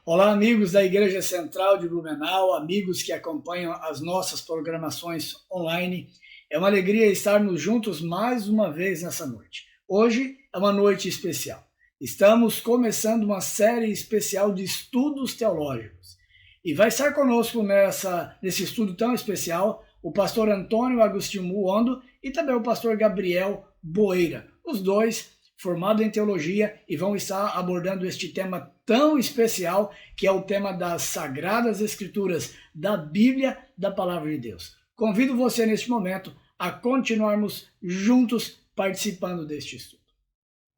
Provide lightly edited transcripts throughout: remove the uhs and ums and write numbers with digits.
Olá, amigos da Igreja Central de Blumenau, amigos que acompanham as nossas programações online. É uma alegria estarmos juntos mais uma vez nessa noite. Hoje é uma noite especial. Estamos começando uma série especial de estudos teológicos. E vai estar conosco nesse estudo tão especial o pastor Antônio Agostinho Muondo e também o pastor Gabriel Boeira. Os dois formados em teologia e vão estar abordando este tema tão especial, que é o tema das Sagradas Escrituras, da Bíblia, da Palavra de Deus. Convido você neste momento a continuarmos juntos participando deste estudo.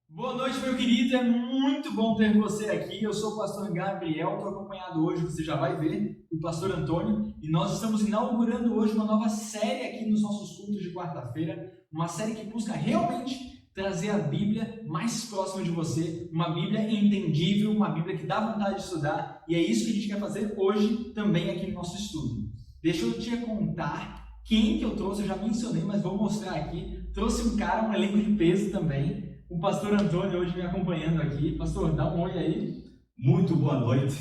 Boa noite, meu querido, é muito bom ter você aqui. Eu sou o pastor Gabriel, estou acompanhado hoje, você já vai ver, do pastor Antônio, e nós estamos inaugurando hoje uma nova série aqui nos nossos cultos de quarta-feira, uma série que busca realmente trazer a Bíblia mais próxima de você, uma Bíblia entendível, uma Bíblia que dá vontade de estudar, e é isso que a gente quer fazer hoje também aqui no nosso estudo. Deixa eu te contar quem que eu trouxe, eu já mencionei, mas vou mostrar aqui. Trouxe um cara, um elenco de peso também, o pastor Antônio hoje me acompanhando aqui. Pastor, dá um oi aí. Muito boa noite,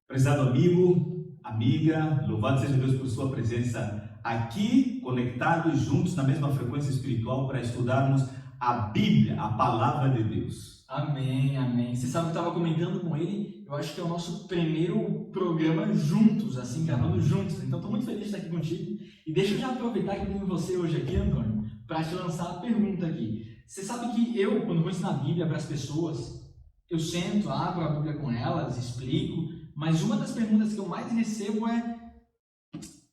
prezado amigo, amiga, louvado seja Deus por sua presença aqui, conectados juntos na mesma frequência espiritual para estudarmos a Bíblia, a Palavra de Deus. Amém, amém. Você sabe que eu estava comentando com ele, eu acho que é o nosso primeiro programa juntos, assim, gravando juntos. Então estou muito feliz de estar aqui contigo. E deixa eu já aproveitar que eu tenho você hoje aqui, Antônio, para te lançar a pergunta aqui. Você sabe que eu, quando vou ensinar a Bíblia para as pessoas, eu sento, abro a Bíblia com elas, explico, mas uma das perguntas que eu mais recebo é: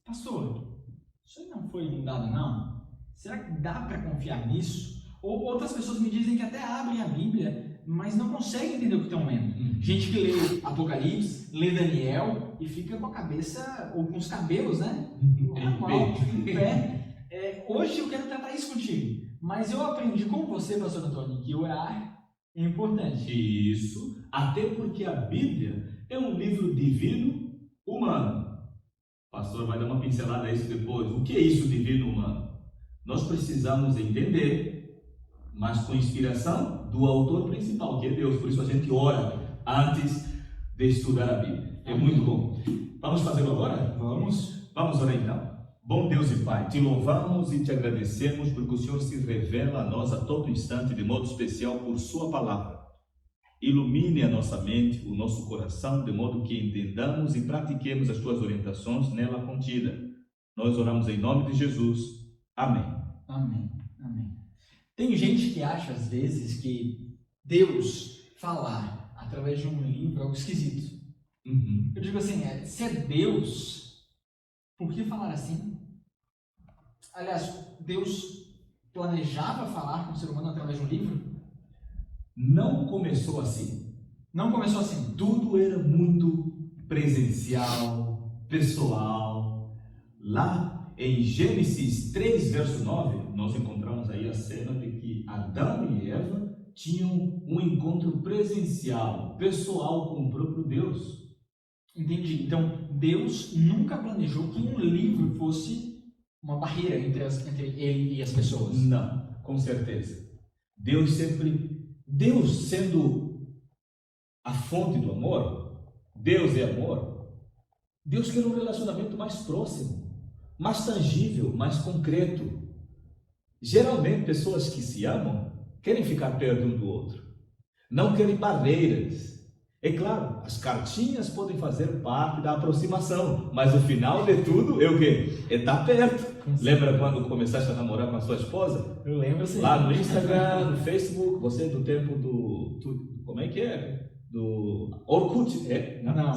pastor, isso aí não foi inundado não? Será que dá para confiar nisso? Ou outras pessoas me dizem que até abrem a Bíblia, mas não conseguem entender o que estão lendo. Gente que lê Apocalipse, lê Daniel e fica com a cabeça, ou com os cabelos, né? Em pé. Hoje eu quero tratar isso contigo. Mas eu aprendi com você, pastor Antônio, que orar é importante. Isso, até porque a Bíblia é um livro divino humano. O pastor vai dar uma pincelada a isso depois. O que é isso, divino humano? Nós precisamos entender, mas com inspiração do autor principal, que é Deus. Por isso a gente ora antes de estudar a Bíblia. É muito bom. Vamos fazê-lo agora? Vamos. Vamos orar então. Bom Deus e Pai, te louvamos e te agradecemos porque o Senhor se revela a nós a todo instante de modo especial por sua palavra. Ilumine a nossa mente, o nosso coração, de modo que entendamos e pratiquemos as tuas orientações nela contida. Nós oramos em nome de Jesus. Amém. Amém. Amém. Tem gente que acha, às vezes, que Deus falar através de um livro é algo esquisito. Eu digo assim, se é Deus, por que falar assim? Aliás, Deus planejava falar com o ser humano através de um livro? Não começou assim. Não começou assim. Tudo era muito presencial, pessoal. Lá em Gênesis 3, verso 9, nós encontramos aí a cena de que Adão e Eva tinham um encontro presencial, pessoal com o próprio Deus. Entendi. Então, Deus nunca planejou que um livro fosse uma barreira entre ele e as pessoas. Não, com certeza. Deus sendo a fonte do amor, Deus é amor, Deus quer um relacionamento mais próximo, mais tangível, mais concreto. Geralmente, pessoas que se amam querem ficar perto um do outro, não querem barreiras. É claro, as cartinhas podem fazer parte da aproximação, mas o final de tudo é o quê? É estar perto. Lembra quando começaste a namorar com a sua esposa? Eu lembro, sim. Lá no Instagram, no Facebook, você do tempo como é que é? Do Orkut? Não.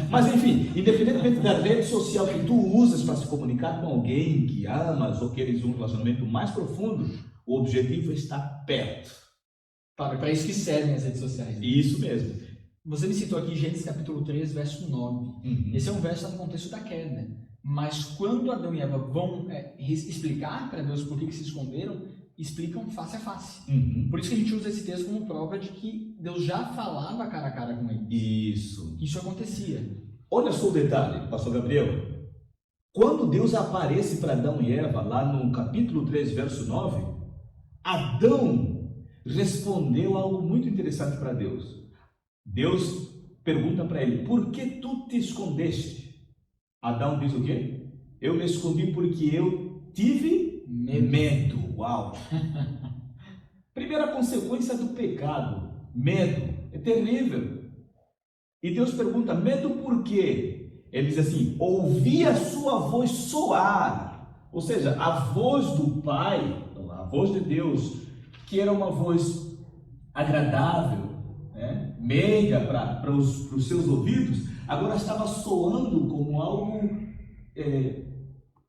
Mas enfim, independentemente da rede social que tu usas para se comunicar com alguém que amas ou queres um relacionamento mais profundo, o objetivo é estar perto. Para isso que servem as redes sociais. Né? Isso mesmo. Você me citou aqui Gênesis capítulo 3, verso 9. Esse é um verso no contexto da queda. Mas quando Adão e Eva vão explicar para Deus por que se esconderam, explicam face a face. Por isso que a gente usa esse texto como prova de que Deus já falava cara a cara com eles. Isso acontecia. Olha só o detalhe, pastor Gabriel. Quando Deus aparece para Adão e Eva, lá no capítulo 3, verso 9, Adão respondeu algo muito interessante para Deus. Deus pergunta para ele: por que tu te escondeste? Adão diz o quê? Eu me escondi porque eu tive medo. Uau! Primeira consequência do pecado, medo. É terrível. E Deus pergunta: medo por quê? Ele diz assim: ouvi a sua voz soar. Ou seja, a voz do Pai, a voz de Deus, que era uma voz agradável, né? Meiga para os seus ouvidos, agora estava soando como algo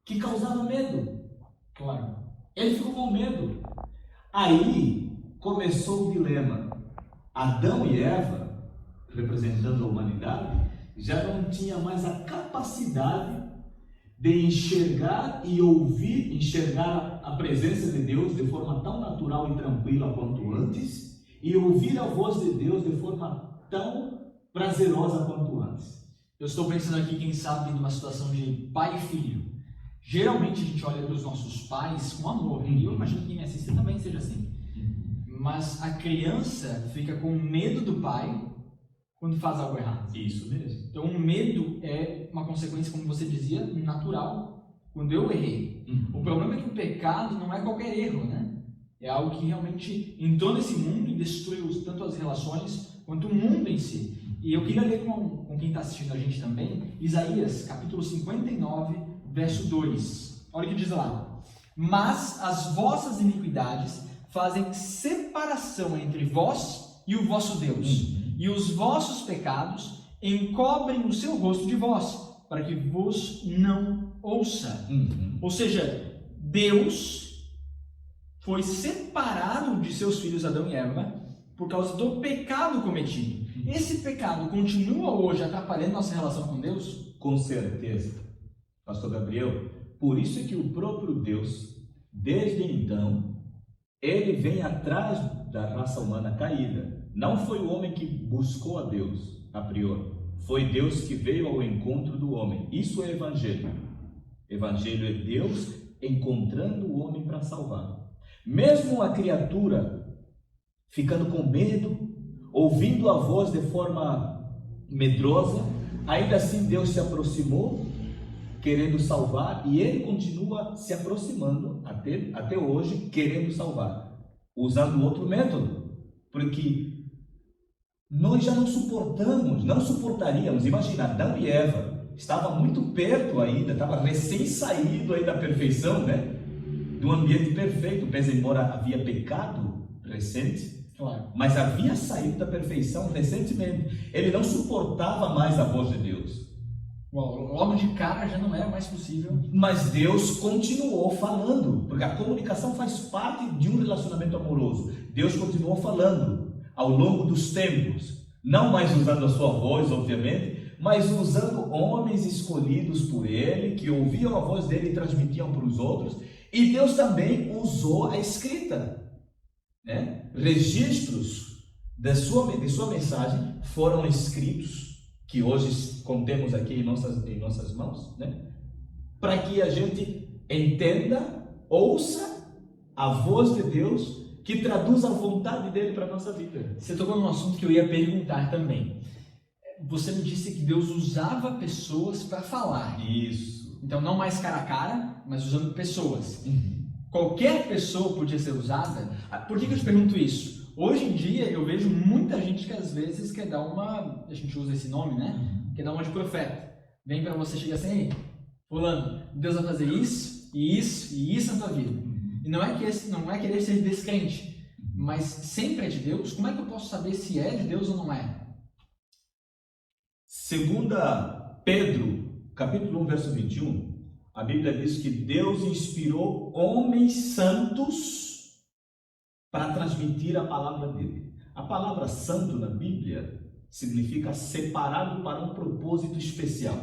que causava medo. Claro. Ele ficou com medo. Aí começou o dilema. Adão e Eva, representando a humanidade, já não tinha mais a capacidade de enxergar e ouvir, enxergar a presença de Deus de forma tão natural e tranquila quanto antes, e ouvir a voz de Deus de forma tão prazerosa quanto antes. Eu estou pensando aqui, quem sabe, numa situação de pai e filho. Geralmente a gente olha para os nossos pais com amor, e eu imagino que quem me assiste também seja assim. Mas a criança fica com medo do pai quando faz algo errado. Isso mesmo. Então o medo é uma consequência, como você dizia, natural quando eu errei. O problema é que o pecado não é qualquer erro, né? É algo que realmente entrou nesse mundo e destruiu tanto as relações quanto o mundo em si. E eu queria ler com quem está assistindo a gente também, Isaías, capítulo 59, verso 2. Olha o que diz lá: mas as vossas iniquidades fazem separação entre vós e o vosso Deus, e os vossos pecados encobrem o seu rosto de vós, para que vos não ouça. Ou seja, Deus foi separado de seus filhos Adão e Eva por causa do pecado cometido. Esse pecado continua hoje atrapalhando nossa relação com Deus? Com certeza, Pastor Gabriel. Por isso é que o próprio Deus, desde então, ele vem atrás da raça humana caída. Não foi o homem que buscou a Deus a priori, foi Deus que veio ao encontro do homem. Isso é evangelho. Evangelho é Deus encontrando o homem para salvar. Mesmo a criatura ficando com medo, ouvindo a voz de forma medrosa, ainda assim Deus se aproximou, querendo salvar, e ele continua se aproximando até hoje, querendo salvar, usando outro método, porque nós já não suportaríamos. Imagina, Adão e Eva estavam muito perto ainda, estava recém saído aí da perfeição, né? Do ambiente perfeito, pese embora havia pecado recente, Claro. mas havia saído da perfeição recentemente. Ele não suportava mais a voz de Deus. Bom, logo de cara já não era mais possível. Mas Deus continuou falando, porque a comunicação faz parte de um relacionamento amoroso. Deus continuou falando ao longo dos tempos, não mais usando a sua voz, obviamente, mas usando homens escolhidos por Ele, que ouviam a voz dele e transmitiam para os outros. E Deus também usou a escrita, né? Registros de sua mensagem foram escritos, que hoje contemos aqui em nossas mãos, né? Para que a gente entenda, ouça a voz de Deus, que traduz a vontade dele para a nossa vida. Você tocou num assunto que eu ia perguntar também. Você me disse que Deus usava pessoas para falar. Isso. Então não mais cara a cara, mas usando pessoas. Qualquer pessoa podia ser usada. Por que eu te pergunto isso? Hoje em dia eu vejo muita gente que às vezes quer dar uma, a gente usa esse nome, né? Quer dar uma de profeta. Vem para você, chega assim: ei, fulano, Deus vai fazer isso, e isso, e isso na tua vida. E não é querer ser descrente, mas sempre é de Deus. Como é que eu posso saber se é de Deus ou não é? Segunda Pedro, capítulo 1, verso 21, a Bíblia diz que Deus inspirou homens santos para transmitir a palavra dele. A palavra santo na Bíblia significa separado para um propósito especial.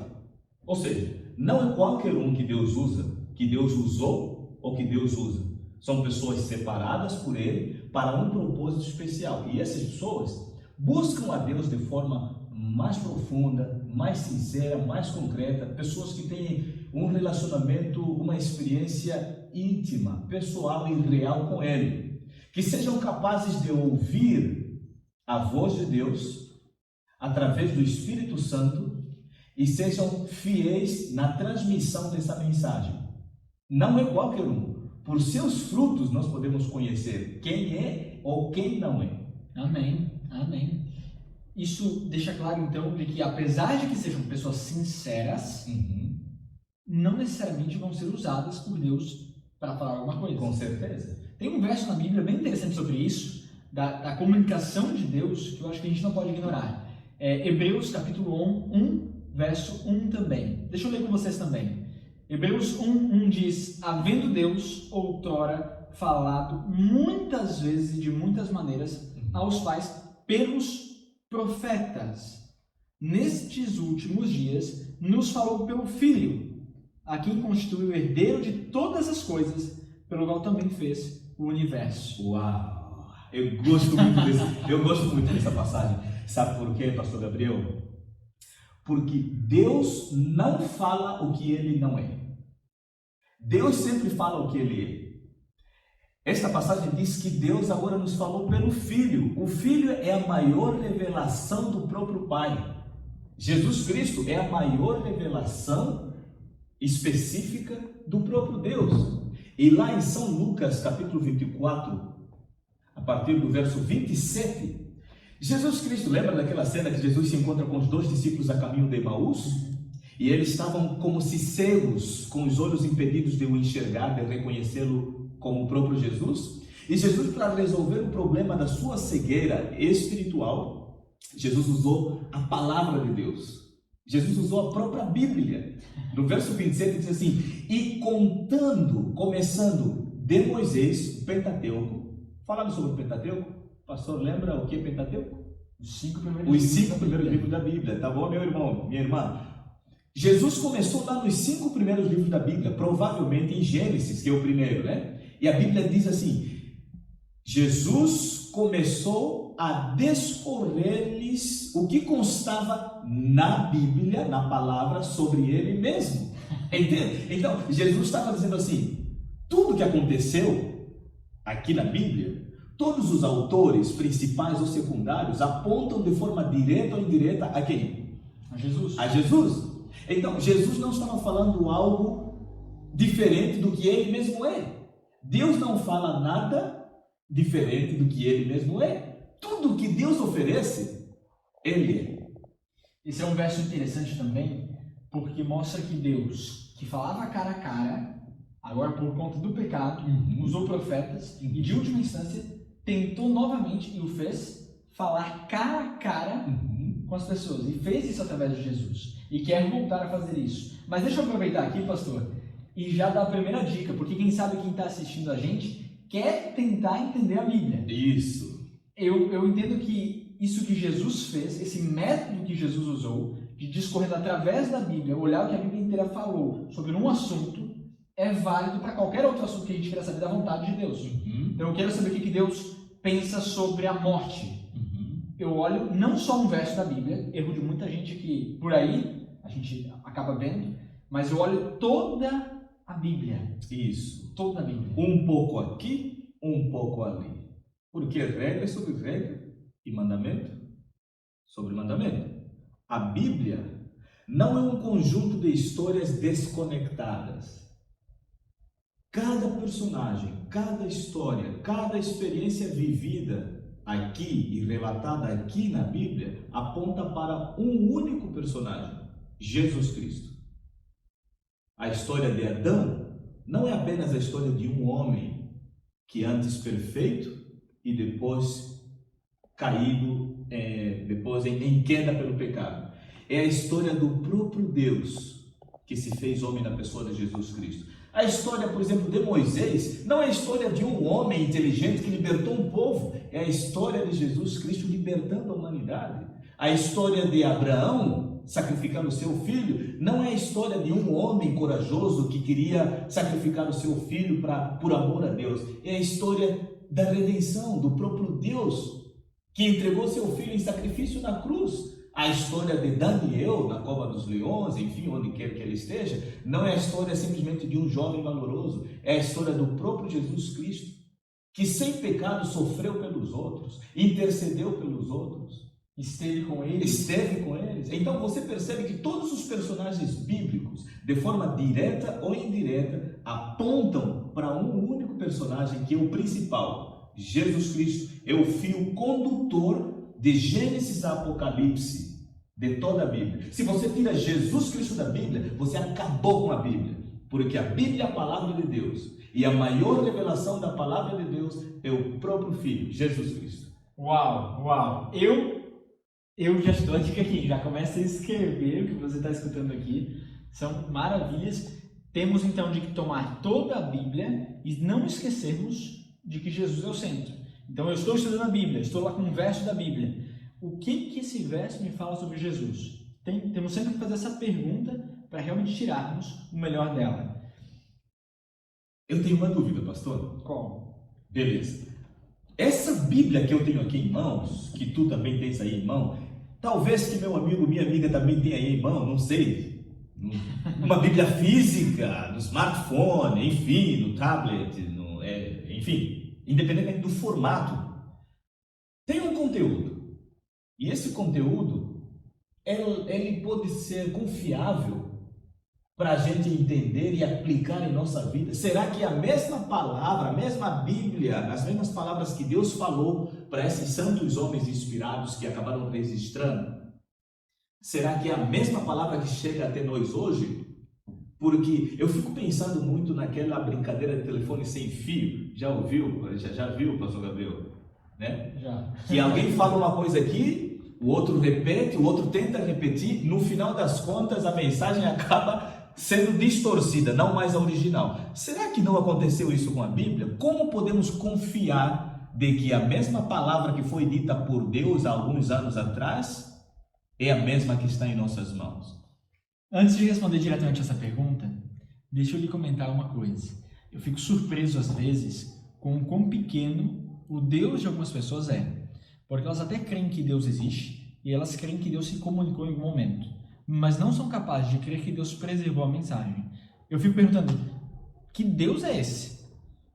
Ou seja, não é qualquer um que Deus usa, que Deus usou ou que Deus usa. São pessoas separadas por Ele para um propósito especial. E essas pessoas buscam a Deus de forma mais profunda, mais sincera, mais concreta. Pessoas que têm um relacionamento, uma experiência íntima, pessoal e real com Ele. Que sejam capazes de ouvir a voz de Deus através do Espírito Santo e sejam fiéis na transmissão dessa mensagem. Não é qualquer um. Por seus frutos nós podemos conhecer quem é ou quem não é. Amém, amém. Isso deixa claro, então, de que apesar de que sejam pessoas sinceras, não necessariamente vão ser usadas por Deus para falar alguma coisa. Com certeza. Tem um verso na Bíblia bem interessante sobre isso, da comunicação de Deus, que eu acho que a gente não pode ignorar. Hebreus capítulo 1, verso 1 também. Deixa eu ler com vocês também. Hebreus 1 diz: havendo Deus outrora falado muitas vezes e de muitas maneiras aos pais pelos profetas, nestes últimos dias nos falou pelo Filho, a quem constitui o herdeiro de todas as coisas, pelo qual também fez o universo. Uau! Eu gosto muito dessa passagem. Sabe por quê, pastor Gabriel? Porque Deus não fala o que Ele não é. Deus sempre fala o que Ele é. Esta passagem diz que Deus agora nos falou pelo Filho. O Filho é a maior revelação do próprio Pai. Jesus Cristo é a maior revelação específica do próprio Deus. E lá em São Lucas, capítulo 24, a partir do verso 27, Jesus Cristo, lembra daquela cena que Jesus se encontra com os 2 discípulos a caminho de Emaús? E eles estavam como se cegos, com os olhos impedidos de o enxergar, de reconhecê-lo como o próprio Jesus. E Jesus, para resolver o problema da sua cegueira espiritual, Jesus usou a palavra de Deus. Jesus usou a própria Bíblia. No verso 27 diz assim: e começando de Moisés, o Pentateuco. Falando sobre o Pentateuco, pastor, lembra o que é Pentateuco? Os 5 primeiros livros da Bíblia. Tá bom, meu irmão, minha irmã? Jesus começou lá nos 5 primeiros livros da Bíblia, provavelmente em Gênesis, que é o primeiro, né? E a Bíblia diz assim: Jesus começou a discorrer-lhes o que constava na Bíblia, na palavra, sobre ele mesmo. Entende? Então, Jesus estava dizendo assim: tudo que aconteceu aqui na Bíblia, todos os autores, principais ou secundários, apontam de forma direta ou indireta a quem? A Jesus. A Jesus. Então, Jesus não estava falando algo diferente do que ele mesmo é. Deus não fala nada diferente do que ele mesmo é. Tudo que Deus oferece, ele é. Esse é um verso interessante também, porque mostra que Deus, que falava cara a cara, agora por conta do pecado, usou profetas e de última instância tentou novamente e o fez falar cara a cara com as pessoas. E fez isso através de Jesus. E quer voltar a fazer isso. Mas deixa eu aproveitar aqui, pastor, e já dar a primeira dica, porque quem sabe quem está assistindo a gente quer tentar entender a Bíblia. Isso. Eu entendo que isso que Jesus fez, esse método que Jesus usou, de discorrer através da Bíblia, olhar o que a Bíblia inteira falou sobre um assunto, é válido para qualquer outro assunto que a gente queira saber da vontade de Deus. Então eu quero saber o que Deus pensa sobre a morte. Eu olho não só um verso da Bíblia, erro de muita gente que por aí a gente acaba vendo, mas eu olho toda a Bíblia. Isso. Toda a Bíblia. Um pouco aqui, um pouco ali. Porque regra é sobre regra e mandamento sobre mandamento. A Bíblia não é um conjunto de histórias desconectadas. Cada personagem, cada história, cada experiência vivida aqui e relatada aqui na Bíblia aponta para um único personagem, Jesus Cristo. A história de Adão não é apenas a história de um homem que antes perfeito e depois caído, depois em queda pelo pecado. É a história do próprio Deus que se fez homem na pessoa de Jesus Cristo. A história, por exemplo, de Moisés não é a história de um homem inteligente que libertou um povo, é a história de Jesus Cristo libertando a humanidade. A história de Abraão sacrificando o seu filho não é a história de um homem corajoso que queria sacrificar o seu filho por amor a Deus. É a história da redenção, do próprio Deus que entregou seu filho em sacrifício na cruz. A história de Daniel na cova dos leões, enfim, onde quer que ele esteja, não é a história simplesmente de um jovem valoroso, é a história do próprio Jesus Cristo, que sem pecado sofreu pelos outros, intercedeu pelos outros. esteve com eles. Esteve com eles. Então você percebe que todos os personagens bíblicos, de forma direta ou indireta, apontam para um único personagem que é o principal, Jesus Cristo. É o fio condutor de Gênesis a Apocalipse, de toda a Bíblia. Se você tira Jesus Cristo da Bíblia, você acabou com a Bíblia, porque a Bíblia é a palavra de Deus, e a maior revelação da palavra de Deus é o próprio Filho, Jesus Cristo. Uau, uau! Eu já estou aqui, já começo a escrever o que você está escutando aqui. São maravilhas. Temos então de que tomar toda a Bíblia e não esquecermos de que Jesus é o centro. Então eu estou estudando a Bíblia, estou lá com um verso da Bíblia. O que esse verso me fala sobre Jesus? Temos sempre que fazer essa pergunta para realmente tirarmos o melhor dela. Eu tenho uma dúvida, pastor. Qual? Beleza. Essa Bíblia que eu tenho aqui em mãos, que tu também tens aí em mão, talvez que meu amigo, minha amiga também tenha aí em mão, não sei. Uma Bíblia física, no smartphone, enfim, no tablet, enfim, independente do formato, tem um conteúdo. E esse conteúdo, ele pode ser confiável para a gente entender e aplicar em nossa vida. Será que a mesma palavra, a mesma Bíblia, as mesmas palavras que Deus falou para esses santos homens inspirados que acabaram registrando, será que é a mesma palavra que chega até nós hoje? Porque eu fico pensando muito naquela brincadeira de telefone sem fio. Já ouviu? Já viu, pastor Gabriel? Né? Já. Que alguém fala uma coisa aqui, o outro repete, o outro tenta repetir, no final das contas a mensagem acaba sendo distorcida, não mais a original. Será que não aconteceu isso com a Bíblia? Como podemos confiar de que a mesma palavra que foi dita por Deus há alguns anos atrás é a mesma que está em nossas mãos? Antes de responder diretamente essa pergunta, deixa eu lhe comentar uma coisa. Eu fico surpreso às vezes com o quão pequeno o Deus de algumas pessoas é. Porque elas até creem que Deus existe e elas creem que Deus se comunicou em algum momento, mas não são capazes de crer que Deus preservou a mensagem. Eu fico perguntando, que Deus é esse?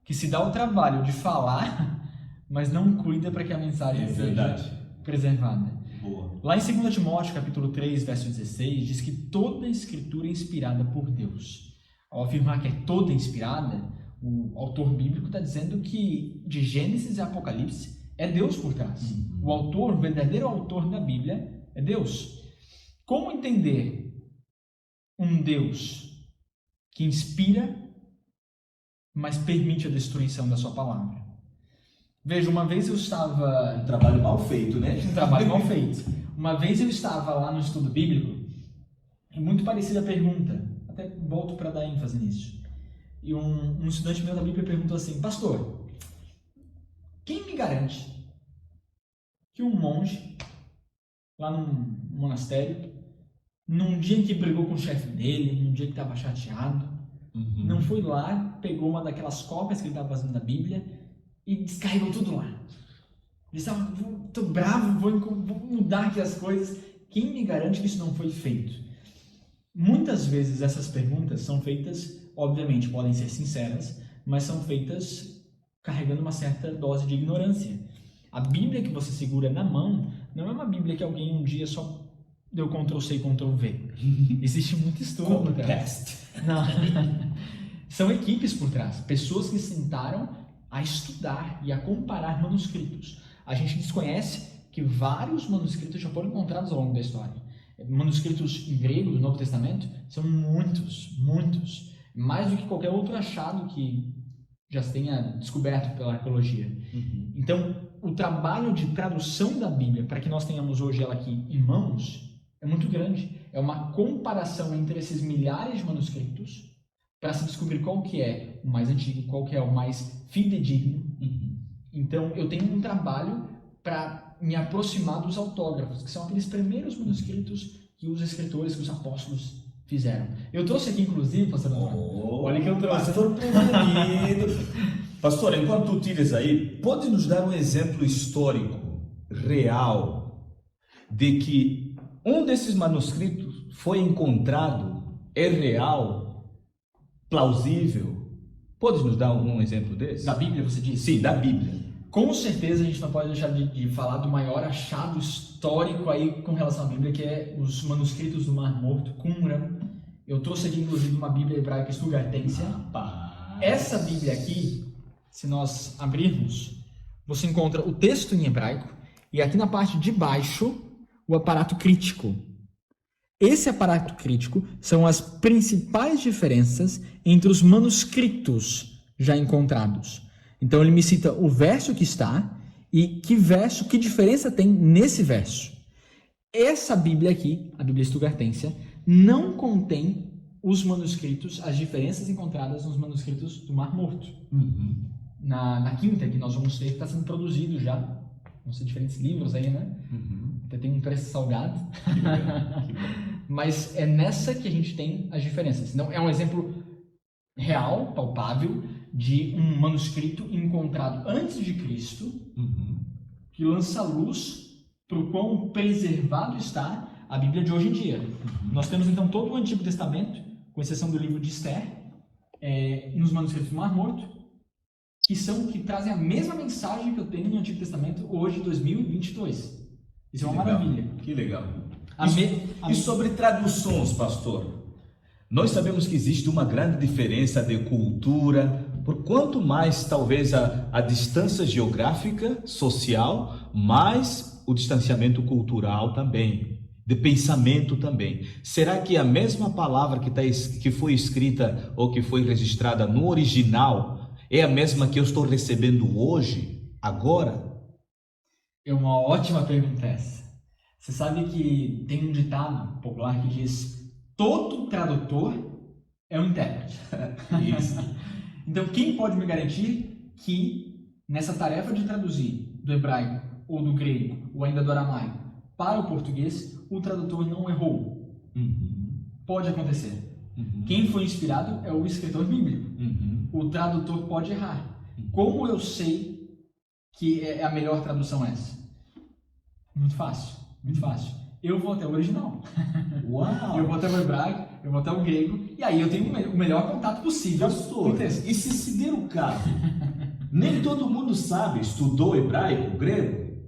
Que se dá o trabalho de falar, mas não cuida para que a mensagem seja preservada. Boa. Lá em 2 Timóteo, capítulo 3, verso 16, diz que toda a escritura é inspirada por Deus. Ao afirmar que é toda inspirada, o autor bíblico está dizendo que de Gênesis a Apocalipse é Deus por trás. O autor, o verdadeiro autor da Bíblia é Deus. Como entender um Deus que inspira, mas permite a destruição da sua palavra? Veja, uma vez eu estava... Um trabalho mal feito, né? Um trabalho mal feito. Uma vez eu estava lá no estudo bíblico, e muito parecida a pergunta, até volto para dar ênfase nisso. E um estudante meu da Bíblia perguntou assim, pastor, quem me garante que um monge, lá num monastério, num dia em que brigou com o chefe dele, num dia que estava chateado, não foi lá, pegou uma daquelas cópias que ele estava fazendo da Bíblia e descarregou tudo lá. Ele disse, estou bravo, vou mudar aqui as coisas. Quem me garante que isso não foi feito? Muitas vezes essas perguntas são feitas, obviamente, podem ser sinceras, mas são feitas carregando uma certa dose de ignorância. A Bíblia que você segura na mão não é uma Bíblia que alguém um dia só deu Ctrl+C e Ctrl+V. Existe muito estudo por trás. Não. São equipes por trás, pessoas que sentaram a estudar e a comparar manuscritos. A gente desconhece que vários manuscritos já foram encontrados ao longo da história. Manuscritos em grego do Novo Testamento são muitos, muitos. Mais do que qualquer outro achado que já se tenha descoberto pela arqueologia. Então, o trabalho de tradução da Bíblia, para que nós tenhamos hoje ela aqui em mãos, é muito grande. É uma comparação entre esses milhares de manuscritos para se descobrir qual que é o mais antigo, qual que é o mais fidedigno. Então, eu tenho um trabalho para me aproximar dos autógrafos, que são aqueles primeiros manuscritos que os escritores, que os apóstolos fizeram. Eu trouxe aqui, inclusive, pastor Antônio. Olha que eu trouxe. Pastor preferido. Pastor, enquanto tu tiras aí, pode nos dar um exemplo histórico, real, de que um desses manuscritos foi encontrado, é real, plausível? Pode nos dar um exemplo desse? Da Bíblia, você disse? Sim, da Bíblia. Com certeza a gente não pode deixar de falar do maior achado histórico aí com relação à Bíblia, que é os manuscritos do Mar Morto, Qumran. Eu trouxe aqui, inclusive, uma Bíblia hebraica Stuttgartense. Essa Bíblia aqui, se nós abrirmos, você encontra o texto em hebraico e aqui na parte de baixo, o aparato crítico. Esse aparato crítico são as principais diferenças entre os manuscritos já encontrados. Então ele me cita o verso que está e que diferença tem nesse verso. Essa Bíblia aqui, a Bíblia Stuttgartense, não contém os manuscritos, as diferenças encontradas nos manuscritos do Mar Morto. Uhum. Na quinta que nós vamos ter, que está sendo produzido já, vão ser diferentes livros aí, né? Uhum. Até tem um preço salgado. Que bom. Mas é nessa que a gente tem as diferenças. Então, é um exemplo real, palpável, de um manuscrito encontrado antes de Cristo, Uhum. que lança luz para o quão preservado está a Bíblia de hoje em dia. Uhum. Nós temos, então, todo o Antigo Testamento, com exceção do livro de Esther, nos manuscritos do Mar Morto, que trazem a mesma mensagem que eu tenho no Antigo Testamento hoje, 2022. Isso é uma maravilha. Que legal. E sobre traduções, pastor? Nós sabemos que existe uma grande diferença de cultura, por quanto mais talvez a distância geográfica, social, mais o distanciamento cultural também, de pensamento também. Será que a mesma palavra que foi escrita ou que foi registrada no original é a mesma que eu estou recebendo hoje, agora? É uma ótima pergunta essa. Você sabe que tem um ditado popular que diz: todo tradutor é um intérprete. Isso. Então, quem pode me garantir que nessa tarefa de traduzir do hebraico ou do grego ou ainda do aramaico para o português, o tradutor não errou? Uhum. Pode acontecer. Uhum. Quem foi inspirado é o escritor bíblico. Uhum. O tradutor pode errar. Como eu sei que é a melhor tradução essa? Muito fácil. Muito fácil. Eu vou até o original. Uau! Eu vou até o hebraico, eu vou até o grego, e aí eu tenho o melhor contato possível com o texto. E se der o caso, nem todo mundo sabe, estudou hebraico, grego,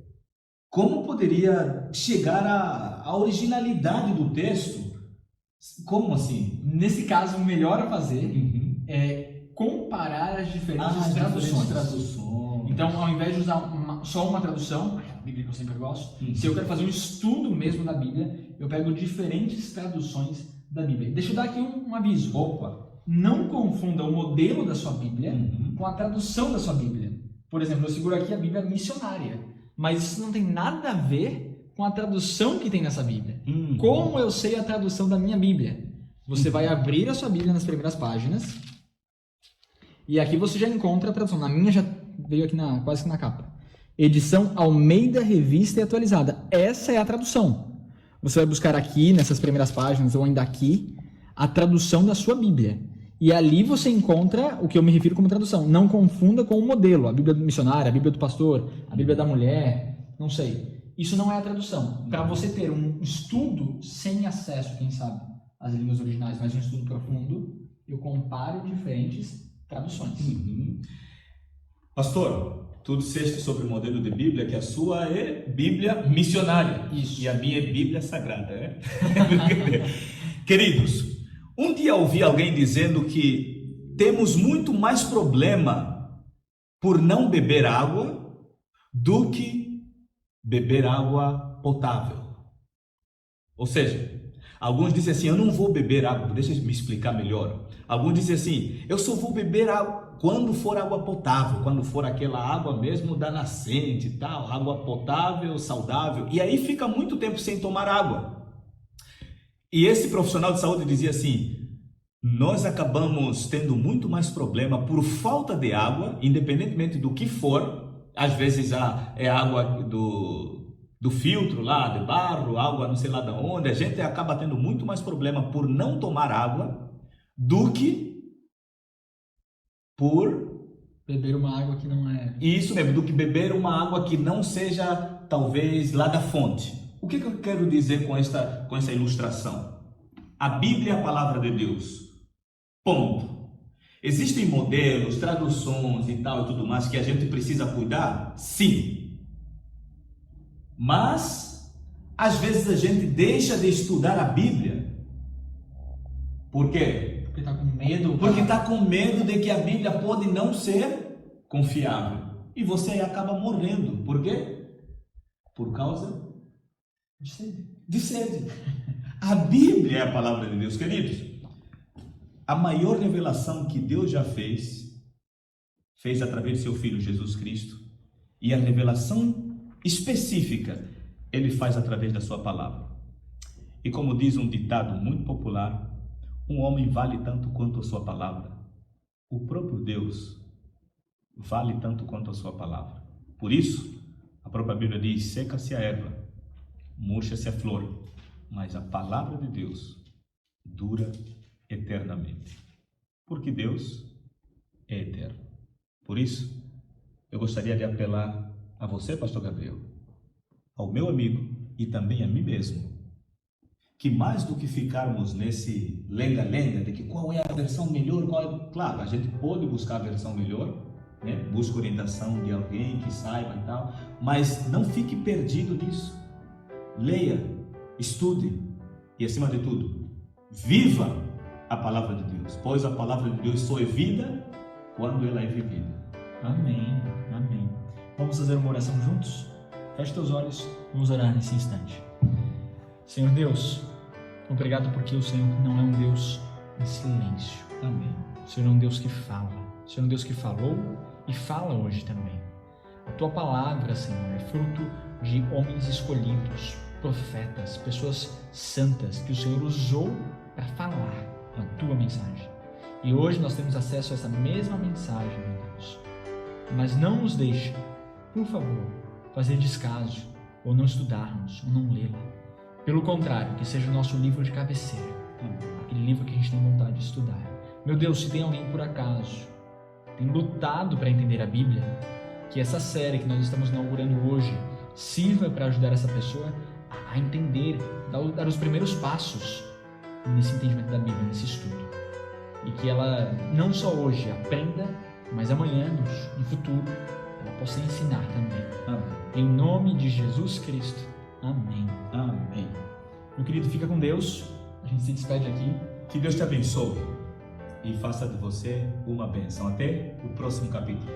como poderia chegar à originalidade do texto? Como assim? Nesse caso, o melhor a fazer Uhum. é comparar as diferentes traduções. Então, ao invés de usar só uma tradução, a Bíblia que eu sempre gosto, se eu quero fazer um estudo mesmo da Bíblia, eu pego diferentes traduções da Bíblia. Deixa eu dar aqui um aviso. Opa! Não confunda o modelo da sua Bíblia com a tradução da sua Bíblia. Por exemplo, eu seguro aqui a Bíblia missionária, mas isso não tem nada a ver com a tradução que tem nessa Bíblia. Como eu sei a tradução da minha Bíblia? Você vai abrir a sua Bíblia nas primeiras páginas e aqui você já encontra a tradução. Na minha já veio aqui quase que na capa. Edição Almeida Revista e Atualizada. Essa é a tradução. Você vai buscar aqui, nessas primeiras páginas, ou ainda aqui, a tradução da sua Bíblia. E ali você encontra o que eu me refiro como tradução. Não confunda com o modelo. A Bíblia do missionário, a Bíblia do pastor, a Bíblia da mulher, não sei. Isso não é a tradução. Para você ter um estudo sem acesso, quem sabe, às línguas originais, mas um estudo profundo, eu comparo diferentes traduções. Uhum. Pastor, tu disseste sobre o modelo de Bíblia, que a sua é Bíblia missionária. Isso. E a minha é Bíblia sagrada, né? Queridos, um dia ouvi alguém dizendo que temos muito mais problema por não beber água do que beber água potável. Ou seja, alguns dizem assim, eu não vou beber água, deixa eu me explicar melhor. Alguns dizem assim, eu só vou beber água quando for água potável, quando for aquela água mesmo da nascente e tal, água potável, saudável, e aí fica muito tempo sem tomar água. E esse profissional de saúde dizia assim, nós acabamos tendo muito mais problema por falta de água, independentemente do que for, às vezes é água do filtro lá, de barro, água não sei lá de onde, a gente acaba tendo muito mais problema por não tomar água do que por beber uma água que não é... Isso mesmo, do que beber uma água que não seja, talvez, lá da fonte. O que eu quero dizer com essa ilustração? A Bíblia é a palavra de Deus. Ponto. Existem modelos, traduções e tal e tudo mais que a gente precisa cuidar? Sim. Mas, às vezes a gente deixa de estudar a Bíblia. Por quê? Porque está com medo. Porque está com medo de que a Bíblia pode não ser confiável. E você aí acaba morrendo. Por quê? Por causa de sede. A Bíblia é a palavra de Deus, queridos. A maior revelação que Deus já fez através de seu Filho Jesus Cristo. E a revelação específica Ele faz através da sua palavra. E como diz um ditado muito popular, um homem vale tanto quanto a sua palavra. O próprio Deus vale tanto quanto a sua palavra. Por isso, a própria Bíblia diz: seca-se a erva, murcha-se a flor, mas a palavra de Deus dura eternamente. Porque Deus é eterno. Por isso, eu gostaria de apelar a você, pastor Gabriel, ao meu amigo e também a mim mesmo, que mais do que ficarmos nesse lenga-lenga de que qual é a versão melhor, claro, a gente pode buscar a versão melhor, né? Busca orientação de alguém que saiba e tal, mas não fique perdido nisso. Leia, estude e, acima de tudo, viva a palavra de Deus, pois a palavra de Deus só é vida quando ela é vivida. Amém, amém. Vamos fazer uma oração juntos? Feche teus olhos, vamos orar nesse instante. Senhor Deus, obrigado porque o Senhor não é um Deus em silêncio. Amém. O Senhor é um Deus que fala. O Senhor é um Deus que falou e fala hoje também. A tua palavra, Senhor, é fruto de homens escolhidos, profetas, pessoas santas que o Senhor usou para falar a tua mensagem. E hoje nós temos acesso a essa mesma mensagem, meu Deus. Mas não nos deixe, por favor, fazer descaso, ou não estudarmos, ou não lê-la. Pelo contrário, que seja o nosso livro de cabeceira, aquele livro que a gente tem vontade de estudar. Meu Deus, se tem alguém por acaso tem lutado para entender a Bíblia, que essa série que nós estamos inaugurando hoje sirva para ajudar essa pessoa a entender, dar os primeiros passos nesse entendimento da Bíblia, nesse estudo. E que ela não só hoje aprenda, mas amanhã, no futuro, ela possa ensinar também. Amém. Em nome de Jesus Cristo. Amém. Amém. Meu querido, fica com Deus. A gente se despede aqui. Que Deus te abençoe e faça de você uma bênção. Até o próximo capítulo.